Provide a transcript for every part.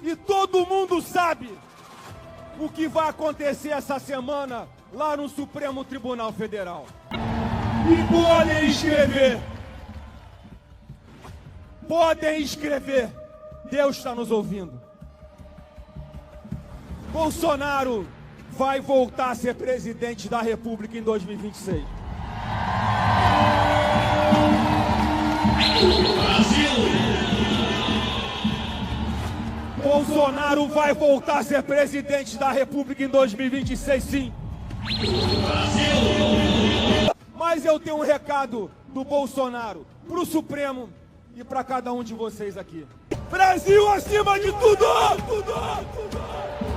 E todo mundo sabe o que vai acontecer essa semana lá no Supremo Tribunal Federal. E podem escrever, Deus está nos ouvindo. Bolsonaro vai voltar a ser presidente da República em 2026. Bolsonaro vai voltar a ser presidente da República em 2026, sim. Mas eu tenho um recado do Bolsonaro pro Supremo e para cada um de vocês aqui. Brasil acima de tudo!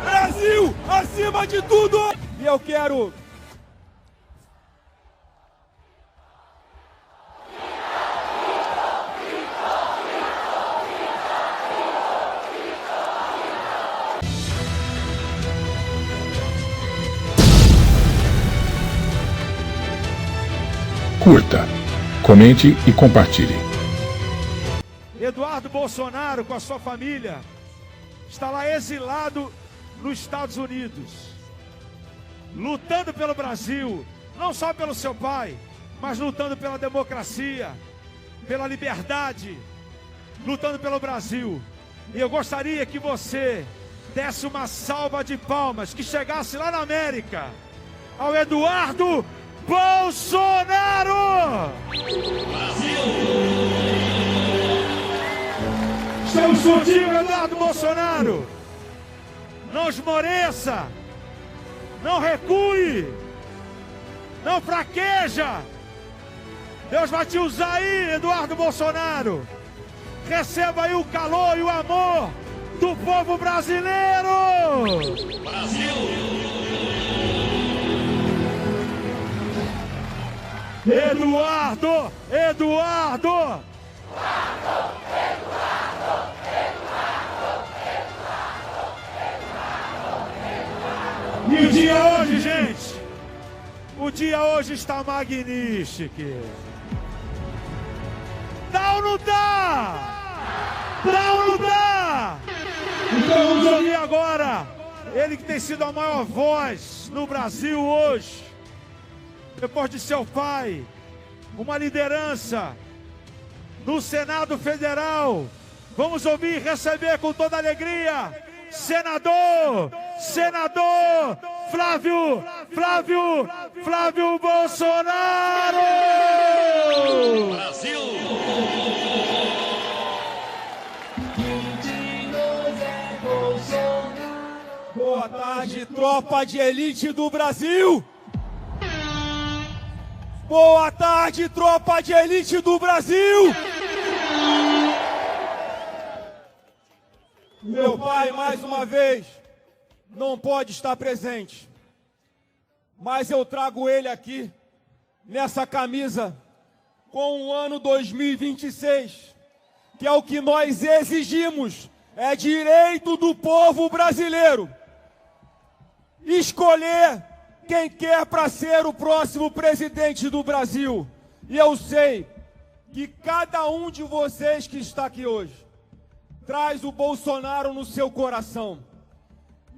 Brasil acima de tudo! E eu quero... Curta, comente e compartilhe. Eduardo Bolsonaro, com a sua família, está lá exilado nos Estados Unidos, lutando pelo Brasil, não só pelo seu pai, mas lutando pela democracia, pela liberdade, lutando pelo Brasil. E eu gostaria que você desse uma salva de palmas, que chegasse lá na América, ao Eduardo Bolsonaro! Brasil! Estamos contigo, Eduardo Bolsonaro! Não esmoreça! Não recue! Não fraqueja! Deus vai te usar aí, Eduardo Bolsonaro! Receba aí o calor e o amor do povo brasileiro! Brasil! Eduardo! Eduardo! E o dia hoje, gente, o dia hoje está magnífico. Dá ou não dá? Dá ou não dá? Então vamos ouvir agora, ele que tem sido a maior voz no Brasil hoje, depois de seu pai, uma liderança no Senado Federal. Vamos ouvir e receber com toda alegria, senador Flávio Bolsonaro! Brasil! Boa tarde, tropa de elite do Brasil! Boa tarde, tropa de elite do Brasil! Meu pai, mais uma vez, não pode estar presente, mas eu trago ele aqui, nessa camisa, com o ano 2026, que é o que nós exigimos, é direito do povo brasileiro escolher quem quer para ser o próximo presidente do Brasil. E eu sei que cada um de vocês que está aqui hoje traz o Bolsonaro no seu coração.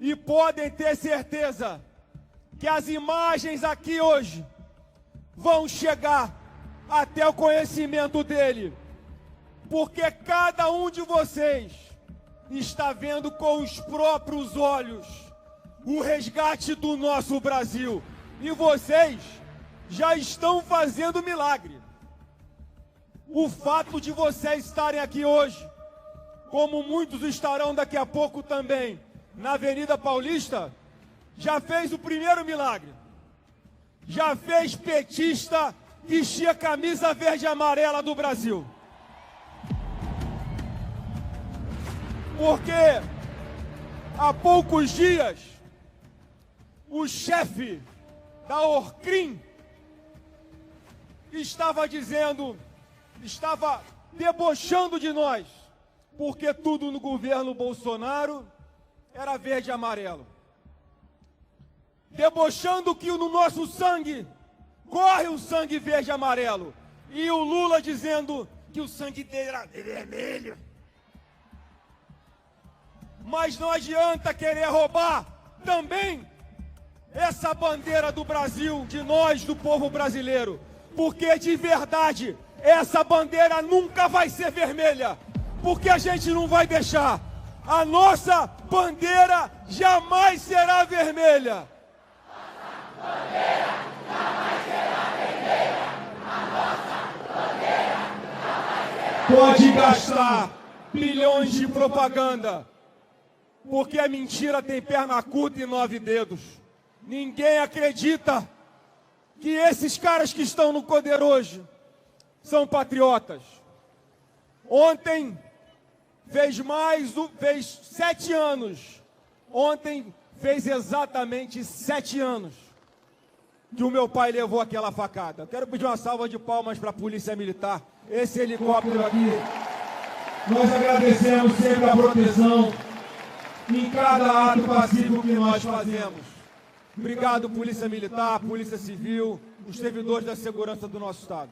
E podem ter certeza que as imagens aqui hoje vão chegar até o conhecimento dele. Porque cada um de vocês está vendo com os próprios olhos o resgate do nosso Brasil. E vocês já estão fazendo milagre. O fato de vocês estarem aqui hoje, como muitos estarão daqui a pouco também, na Avenida Paulista, já fez o primeiro milagre. Já fez petista vestir a camisa verde e amarela do Brasil. Porque há poucos dias, o chefe da Orcrim estava debochando de nós, porque tudo no governo Bolsonaro era verde e amarelo. Debochando que no nosso sangue corre o sangue verde e amarelo. E o Lula dizendo que o sangue dele era vermelho. Mas não adianta querer roubar também essa bandeira do Brasil, de nós, do povo brasileiro. Porque de verdade, essa bandeira nunca vai ser vermelha. Porque a gente não vai deixar. A nossa bandeira jamais será vermelha. Nossa bandeira jamais será vermelha. A nossa bandeira jamais será vermelha. Pode gastar bilhões de propaganda. Porque a mentira tem perna curta e 9 dedos. Ninguém acredita que esses caras que estão no poder hoje são patriotas. Ontem fez 7 anos. Ontem fez exatamente 7 anos que o meu pai levou aquela facada. Quero pedir uma salva de palmas para a Polícia Militar. Esse helicóptero aqui, nós agradecemos sempre a proteção em cada ato pacífico que nós fazemos. Obrigado, Polícia Militar, Polícia Civil, os servidores da segurança do nosso Estado.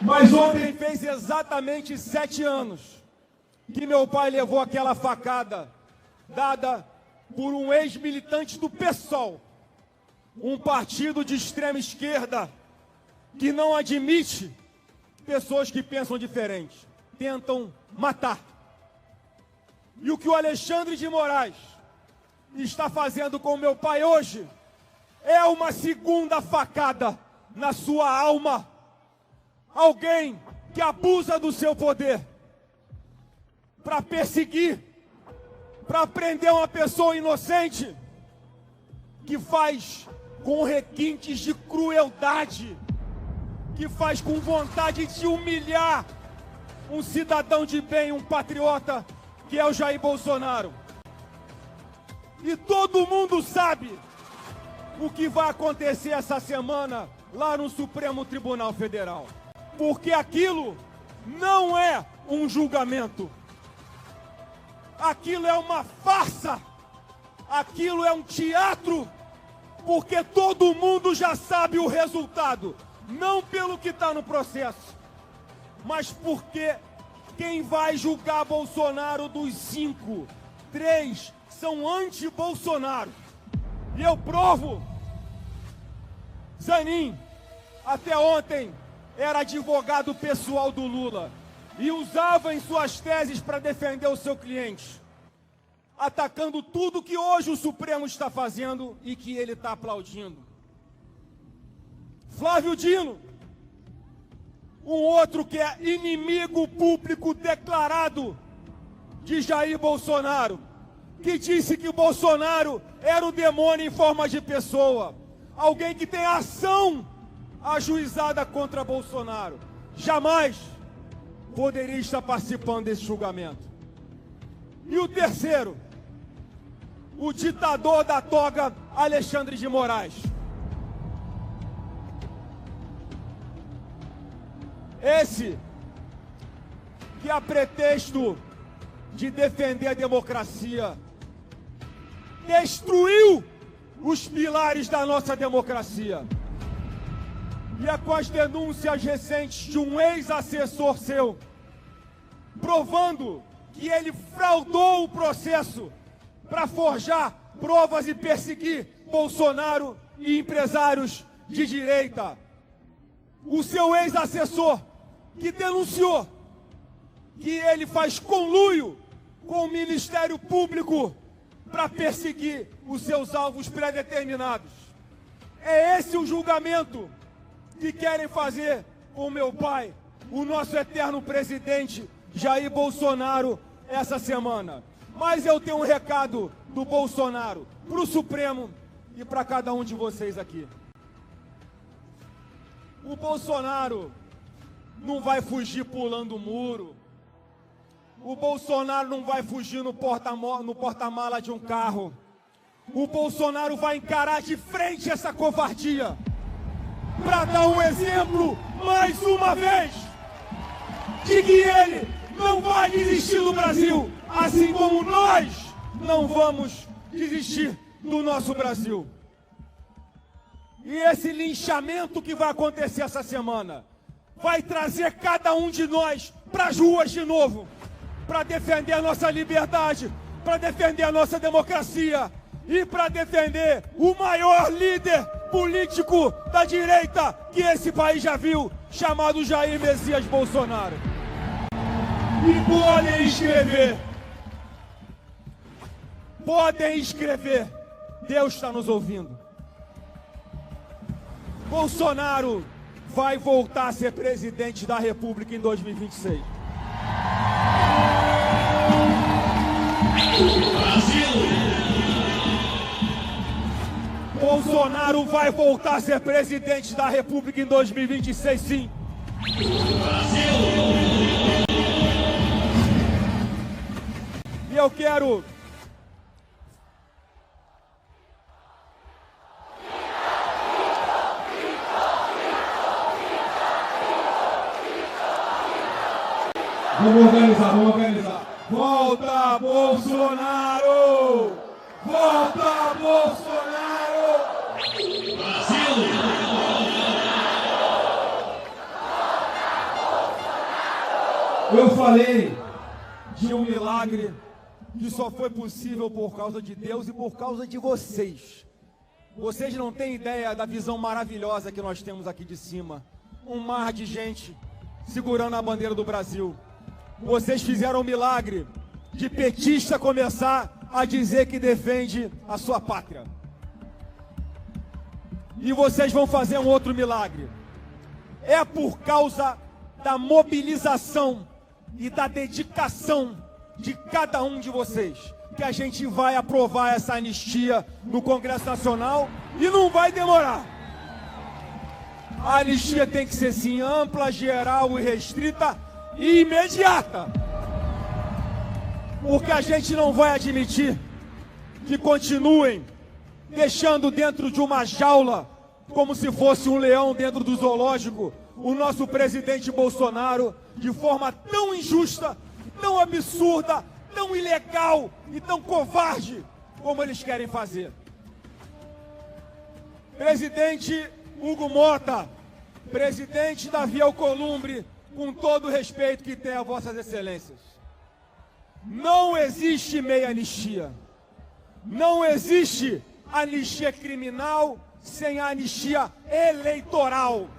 Mas ontem fez exatamente 7 anos que meu pai levou aquela facada dada por um ex-militante do PSOL, um partido de extrema esquerda que não admite pessoas que pensam diferente, tentam matar. E o que o Alexandre de Moraes está fazendo com meu pai hoje é uma segunda facada na sua alma. Alguém que abusa do seu poder para perseguir, para prender uma pessoa inocente, que faz com requintes de crueldade, que faz com vontade de humilhar um cidadão de bem, um patriota, que é o Jair Bolsonaro. E todo mundo sabe o que vai acontecer essa semana lá no Supremo Tribunal Federal. Porque aquilo não é um julgamento. Aquilo é uma farsa. Aquilo é um teatro. Porque todo mundo já sabe o resultado. Não pelo que está no processo, mas porque quem vai julgar Bolsonaro dos 5, 3 são anti-Bolsonaro. E eu provo. Zanin, até ontem, era advogado pessoal do Lula e usava em suas teses para defender o seu cliente, atacando tudo que hoje o Supremo está fazendo e que ele está aplaudindo. Flávio Dino, um outro que é inimigo público declarado de Jair Bolsonaro, que disse que o Bolsonaro era o demônio em forma de pessoa, alguém que tem ação ajuizada contra Bolsonaro, jamais poderia estar participando desse julgamento. E o terceiro, o ditador da toga Alexandre de Moraes. Esse que, a pretexto de defender a democracia, destruiu os pilares da nossa democracia. E é com as denúncias recentes de um ex-assessor seu, provando que ele fraudou o processo para forjar provas e perseguir Bolsonaro e empresários de direita. O seu ex-assessor, que denunciou que ele faz conluio com o Ministério Público para perseguir os seus alvos pré-determinados. É esse o julgamento que querem fazer com meu pai, o nosso eterno presidente Jair Bolsonaro, essa semana. Mas eu tenho um recado do Bolsonaro para o Supremo e para cada um de vocês aqui. O Bolsonaro não vai fugir pulando o muro. O Bolsonaro não vai fugir no porta-mala de um carro. O Bolsonaro vai encarar de frente essa covardia para dar um exemplo, mais uma vez, de que ele não vai desistir do Brasil, assim como nós não vamos desistir do nosso Brasil. E esse linchamento que vai acontecer essa semana vai trazer cada um de nós para as ruas de novo. para defender a nossa liberdade, para defender a nossa democracia e para defender o maior líder político da direita que esse país já viu, chamado Jair Messias Bolsonaro. E podem escrever, Deus está nos ouvindo. Bolsonaro vai voltar a ser presidente da República em 2026. Bolsonaro vai voltar a ser presidente da República em 2026, sim. E eu quero... Vamos organizar. Volta, Bolsonaro! Volta, Bolsonaro! Brasil! Eu falei de um milagre que só foi possível por causa de Deus e por causa de vocês. Vocês não têm ideia da visão maravilhosa que nós temos aqui de cima. Um mar de gente segurando a bandeira do Brasil. Vocês fizeram um milagre de petista começar a dizer que defende a sua pátria. E vocês vão fazer um outro milagre. É por causa da mobilização e da dedicação de cada um de vocês que a gente vai aprovar essa anistia no Congresso Nacional e não vai demorar. A anistia tem que ser sim ampla, geral e restrita e imediata. Porque a gente não vai admitir que continuem deixando dentro de uma jaula, como se fosse um leão dentro do zoológico, o nosso presidente Bolsonaro, de forma tão injusta, tão absurda, tão ilegal e tão covarde como eles querem fazer. Presidente Hugo Mota, presidente Davi Alcolumbre, com todo o respeito que tem a vossas excelências, não existe meia anistia. Não existe anistia criminal sem a anistia eleitoral.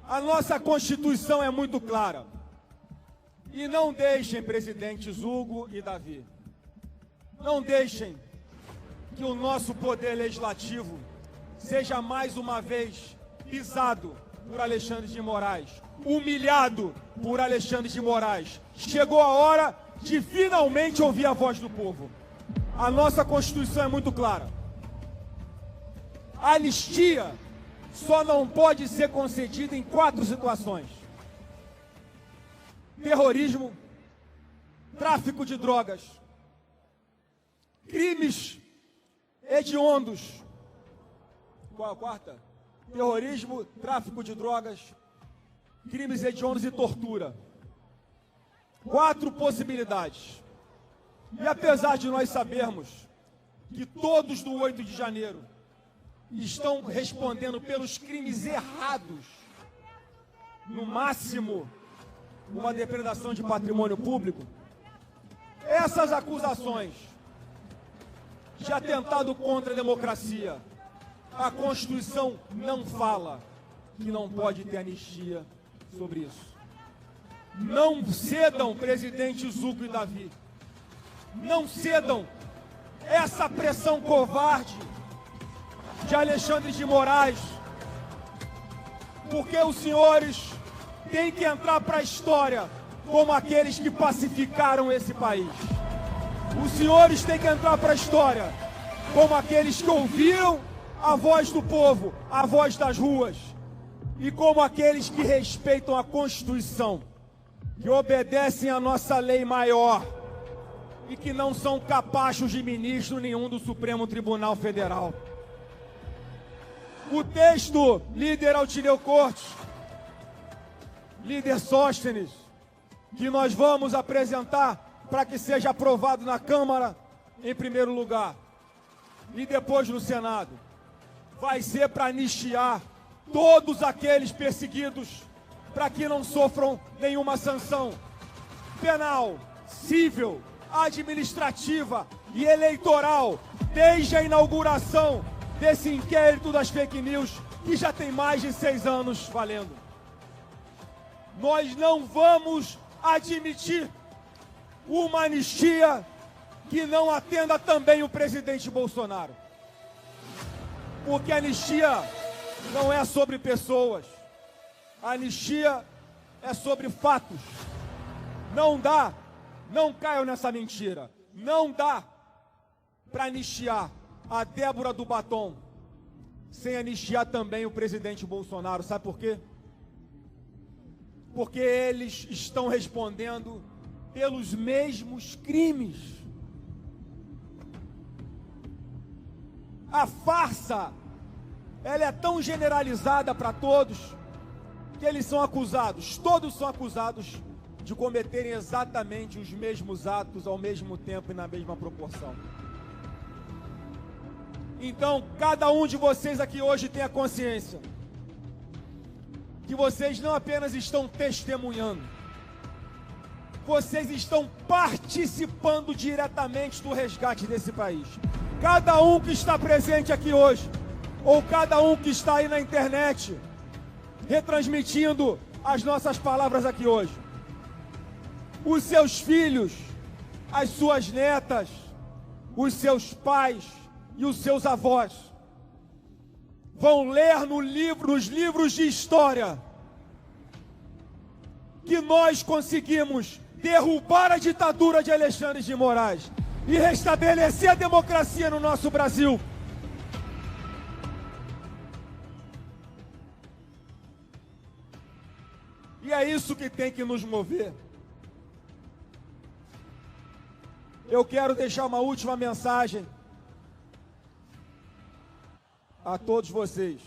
A nossa Constituição é muito clara. E não deixem, presidentes Hugo e Davi, não deixem que o nosso poder legislativo seja mais uma vez pisado por Alexandre de Moraes, humilhado por Alexandre de Moraes. Chegou a hora de finalmente ouvir a voz do povo. A nossa Constituição é muito clara. A anistia só não pode ser concedida em 4 situações: terrorismo, tráfico de drogas, crimes hediondos. Qual a quarta? Terrorismo, tráfico de drogas, crimes hediondos e tortura. 4 possibilidades. E apesar de nós sabermos que todos do 8 de janeiro estão respondendo pelos crimes errados, no máximo uma depredação de patrimônio público, essas acusações de atentado contra a democracia, a Constituição não fala que não pode ter anistia sobre isso. Não cedam, presidentes Hugo e Davi. Não cedam essa pressão covarde de Alexandre de Moraes, porque os senhores têm que entrar para a história como aqueles que pacificaram esse país. Os senhores têm que entrar para a história como aqueles que ouviram a voz do povo, a voz das ruas, e como aqueles que respeitam a Constituição, que obedecem à nossa lei maior e que não são capachos de ministro nenhum do Supremo Tribunal Federal. O texto, líder Altineu Cortes, líder Sóstenes, que nós vamos apresentar para que seja aprovado na Câmara em primeiro lugar e depois no Senado, vai ser para anistiar todos aqueles perseguidos, para que não sofram nenhuma sanção, penal, civil, administrativa e eleitoral, desde a inauguração desse inquérito das fake news, que já tem mais de 6 anos valendo. Nós não vamos admitir uma anistia que não atenda também o presidente Bolsonaro. Porque a anistia não é sobre pessoas. A anistia é sobre fatos. Não dá, não caiam nessa mentira. Não dá para anistiar a Débora do Batom sem anistiar também o presidente Bolsonaro. Sabe por quê? Porque eles estão respondendo pelos mesmos crimes. A farsa, ela é tão generalizada para todos, que eles são acusados, todos são acusados de cometerem exatamente os mesmos atos ao mesmo tempo e na mesma proporção. Então, cada um de vocês aqui hoje tem a consciência que vocês não apenas estão testemunhando, vocês estão participando diretamente do resgate desse país. Cada um que está presente aqui hoje, ou cada um que está aí na internet, retransmitindo as nossas palavras aqui hoje, os seus filhos, as suas netas, os seus pais e os seus avós vão ler nos livros de história que nós conseguimos derrubar a ditadura de Alexandre de Moraes e restabelecer a democracia no nosso Brasil. E é isso que tem que nos mover. Eu quero deixar uma última mensagem a todos vocês.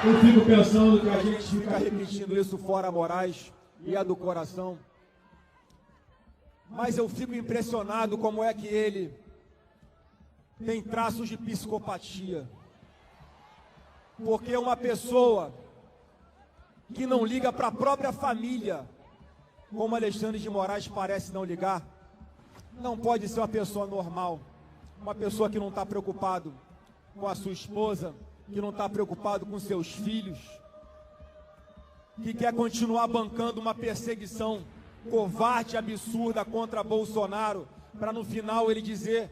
Eu fico pensando que a gente fica repetindo isso fora Moraes e é do coração. Mas eu fico impressionado como é que ele tem traços de psicopatia. Porque é uma pessoa que não liga para a própria família, como Alexandre de Moraes parece não ligar, não pode ser uma pessoa normal. Uma pessoa que não está preocupado com a sua esposa, que não está preocupado com seus filhos, que quer continuar bancando uma perseguição covarde e absurda contra Bolsonaro, para no final ele dizer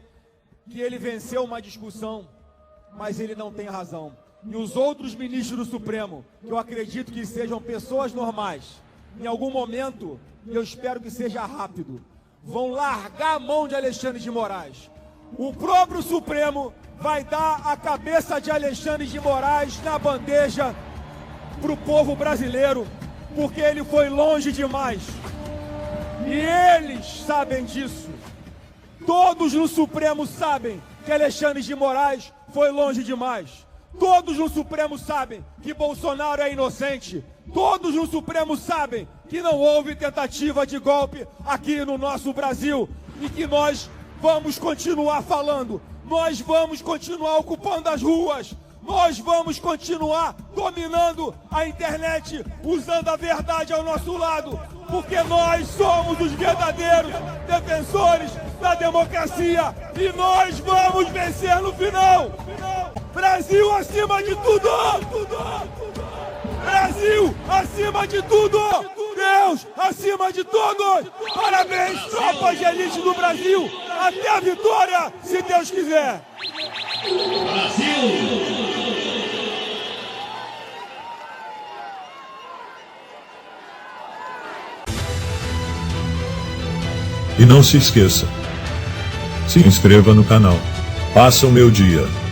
que ele venceu uma discussão, mas ele não tem razão. E os outros ministros do Supremo, que eu acredito que sejam pessoas normais, em algum momento, e eu espero que seja rápido, vão largar a mão de Alexandre de Moraes. O próprio Supremo vai dar a cabeça de Alexandre de Moraes na bandeja para o povo brasileiro, porque ele foi longe demais. E eles sabem disso. Todos no Supremo sabem que Alexandre de Moraes foi longe demais. Todos no Supremo sabem que Bolsonaro é inocente. Todos no Supremo sabem que não houve tentativa de golpe aqui no nosso Brasil. E que nós vamos continuar falando. Nós vamos continuar ocupando as ruas. Nós vamos continuar dominando a internet, usando a verdade ao nosso lado, porque nós somos os verdadeiros defensores da democracia e nós vamos vencer no final. Brasil acima de tudo! Brasil acima de tudo! Deus acima de todos! Parabéns, tropas de elite do Brasil! Até a vitória, se Deus quiser! Brasil! E não se esqueça, se inscreva no canal. Faça o meu dia.